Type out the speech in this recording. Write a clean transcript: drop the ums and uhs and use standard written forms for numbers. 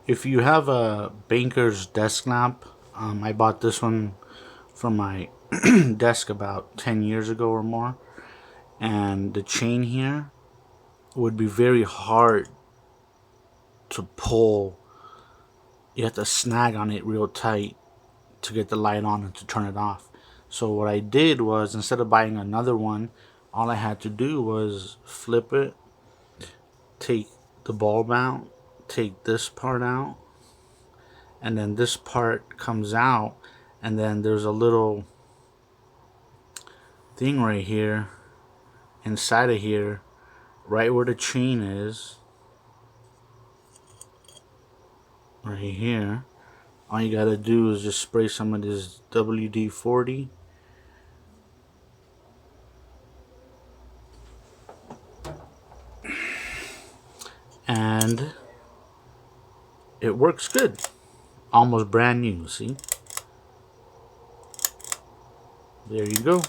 If you have a banker's desk lamp, I bought this one from my desk about 10 years ago or more, and the chain here would be very hard to pull. You have to snag on it real tight to get the light on and to turn it off. So what I did was, instead of buying another one, all I had to do was flip it, take the bulb out, take this part out, and then this part comes out, and then there's a little thing right here inside of here, right where the chain is, right here. All you gotta do is just spray some of this WD-40, and it works good. Almost brand new, see? There you go.